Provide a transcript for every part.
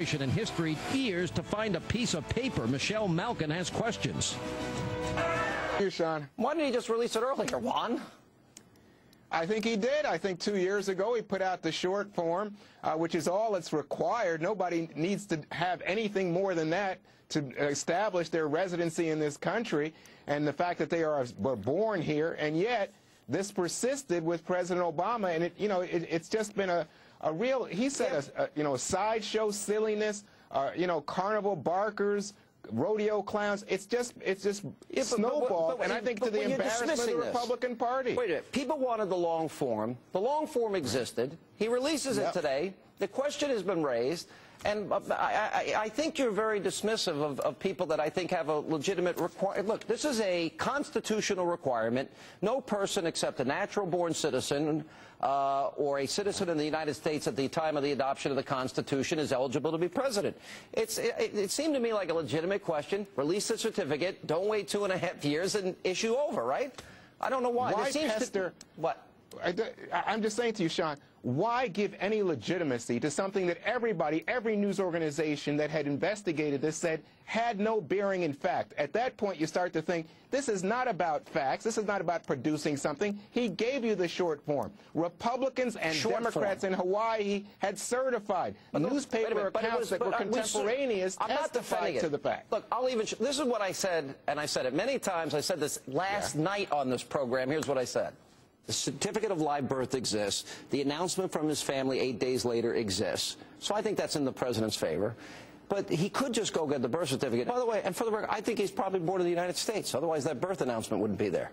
In history, years to find a piece of paper. Michelle Malkin has questions. Here, Sean. Why didn't he just release it earlier, Juan? I think he did. I think 2 years ago he put out the short form, which is all that's required. Nobody needs to have anything more than that to establish their residency in this country and the fact that they were born here. And yet this persisted with President Obama, and it's just been a real, he said, a sideshow silliness, carnival barkers, rodeo clowns. It's just snowballed, and I think to the embarrassment of the Republican Party. Wait a minute. People wanted the long form. The long form existed. He releases it today. The question has been raised. And I think you're very dismissive of people that I think have a legitimate requirement. Look, this is a constitutional requirement. No person except a natural-born citizen or a citizen in the United States at the time of the adoption of the Constitution is eligible to be president. It seemed to me like a legitimate question. Release the certificate. Don't wait 2.5 years and issue over, right? I don't know why. Why pester? What? I'm just saying to you, Sean, why give any legitimacy to something that everybody, every news organization that had investigated this said had no bearing in fact? At that point, you start to think, this is not about facts. This is not about producing something. He gave you the short form. Republicans and Democrats in Hawaii had certified newspaper accounts that were contemporaneous testified to the fact. Look, this is what I said, and I said it many times. I said this last night on this program. Here's what I said. The certificate of live birth exists. The announcement from his family 8 days later exists. So I think that's in the president's favor. But he could just go get the birth certificate. By the way, and for the record, I think he's probably born in the United States. Otherwise, that birth announcement wouldn't be there.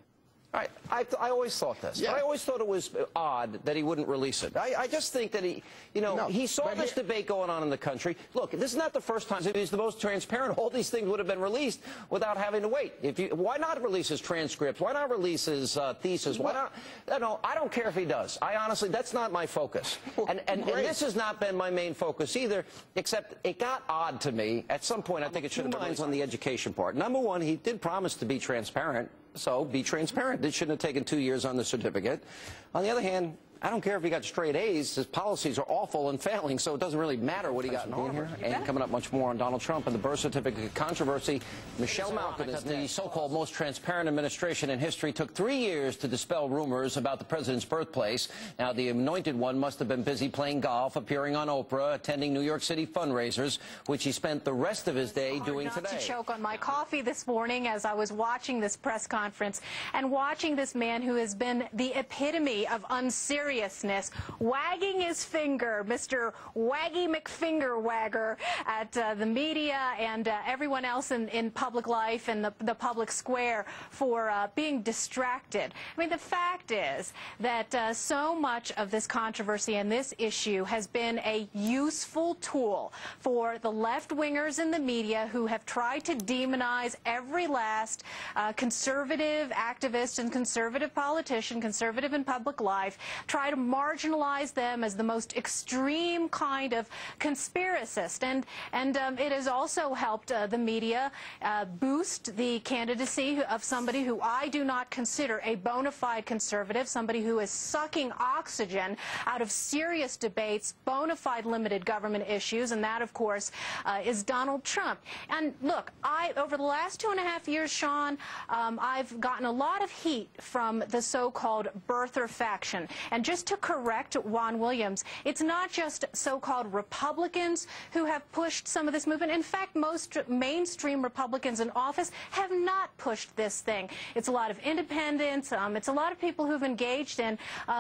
I always thought this. Yeah. I always thought it was odd that he wouldn't release it. I just think that he saw this debate going on in the country. Look, this is not the first time. He's the most transparent. All these things would have been released without having to wait. Why not release his transcripts? Why not release his thesis? Why not? No, I don't care if he does. I honestly, that's not my focus. And this has not been my main focus either, except it got odd to me. At some point, I think it should have been released on the education part. Number one, he did promise to be transparent. So be transparent. It shouldn't have taken 2 years on the certificate. On the other hand, I don't care if he got straight A's. His policies are awful and failing, so it doesn't really matter what he got in Harvard. And coming up much more on Donald Trump and the birth certificate controversy. Michelle Malkin, the so-called most transparent administration in history, took 3 years to dispel rumors about the president's birthplace. Now, the anointed one must have been busy playing golf, appearing on Oprah, attending New York City fundraisers, which he spent the rest of his day doing today. To choke on my coffee this morning as I was watching this press conference and watching this man who has been the epitome of unseriousness, wagging his finger, Mr. Waggy McFinger Wagger, at the media and everyone else in public life and the public square for being distracted. I mean, the fact is that so much of this controversy and this issue has been a useful tool for the left-wingers in the media who have tried to demonize every last conservative activist and conservative politician, conservative in public life, try to marginalize them as the most extreme kind of conspiracist. And it has also helped the media boost the candidacy of somebody who I do not consider a bona fide conservative, somebody who is sucking oxygen out of serious debates, bona fide limited government issues, and that, of course, is Donald Trump. And look, over the last 2.5 years, Sean, I've gotten a lot of heat from the so-called birther faction. And just to correct Juan Williams, it's not just so-called Republicans who have pushed some of this movement. In fact, most mainstream Republicans in office have not pushed this thing. It's a lot of independents. It's a lot of people who've engaged in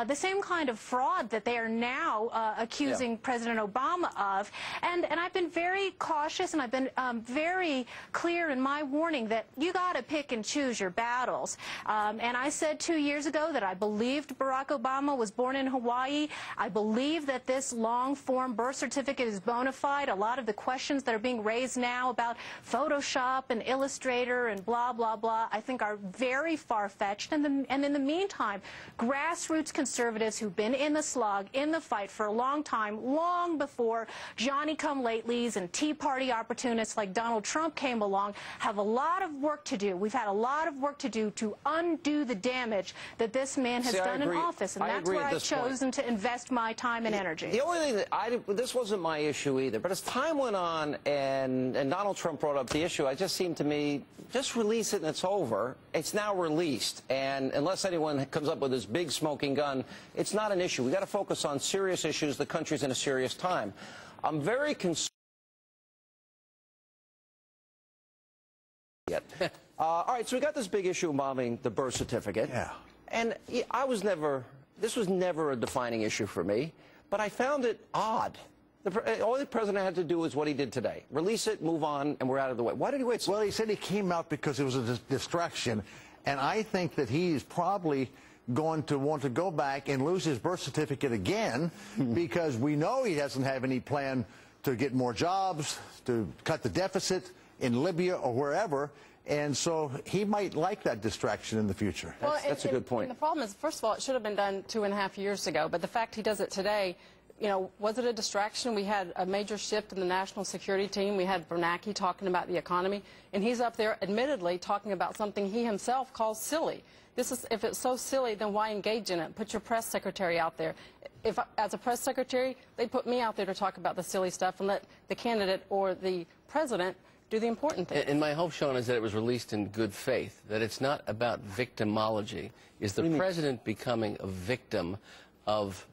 the same kind of fraud that they are now accusing President Obama of. And I've been very cautious, and I've been very clear in my warning that you got to pick and choose your battles. And I said 2 years ago that I believed Barack Obama was born in Hawaii. I believe that this long-form birth certificate is bona fide. A lot of the questions that are being raised now about Photoshop and Illustrator and blah, blah, blah, I think are very far-fetched. And in the meantime, grassroots conservatives who've been in the slog, in the fight for a long time, long before Johnny-come-latelys and Tea Party opportunists like Donald Trump came along, have a lot of work to do. We've had a lot of work to do to undo the damage that this man has done in office. And that's where I've chosen to invest my time and energy. The only thing that this wasn't my issue either, but as time went on and Donald Trump brought up the issue, it just seemed to me, just release it and it's over. It's now released, and unless anyone comes up with this big smoking gun, it's not an issue. We got to focus on serious issues. The country's in a serious time. I'm very concerned. All right, so we got this big issue involving the birth certificate. Yeah. And this was never a defining issue for me, but I found it odd. All the president had to do was what he did today. Release it, move on, and we're out of the way. Why did he wait so long? Well, he said he came out because it was a distraction, and I think that he's probably going to want to go back and lose his birth certificate again because we know he doesn't have any plan to get more jobs, to cut the deficit in Libya or wherever. And so he might like that distraction in the future. That's a good point. And the problem is, first of all, it should have been done 2.5 years ago. But the fact he does it today, you know, was it a distraction? We had a major shift in the national security team. We had Bernanke talking about the economy. And he's up there, admittedly, talking about something he himself calls silly. If it's so silly, then why engage in it? Put your press secretary out there. If, as a press secretary, they put me out there to talk about the silly stuff and let the candidate or the president do the important thing. And my hope, Sean, is that it was released in good faith, that it's not about victimology. Is the president becoming a victim of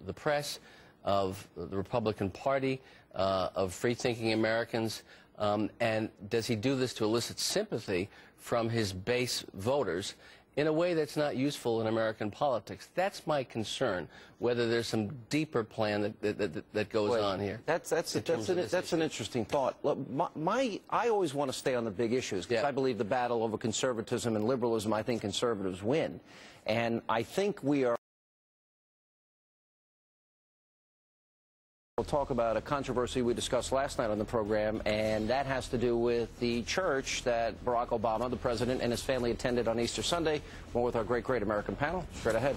the press, of the Republican Party, of free-thinking Americans, and does he do this to elicit sympathy from his base voters in a way that's not useful in American politics? That's my concern, whether there's some deeper plan that goes on here. That's an interesting thought. Look, I always want to stay on the big issues because I believe the battle over conservatism and liberalism, I think conservatives win. And I think we are... We'll talk about a controversy we discussed last night on the program, and that has to do with the church that Barack Obama, the president, and his family attended on Easter Sunday. More with our great American panel straight ahead.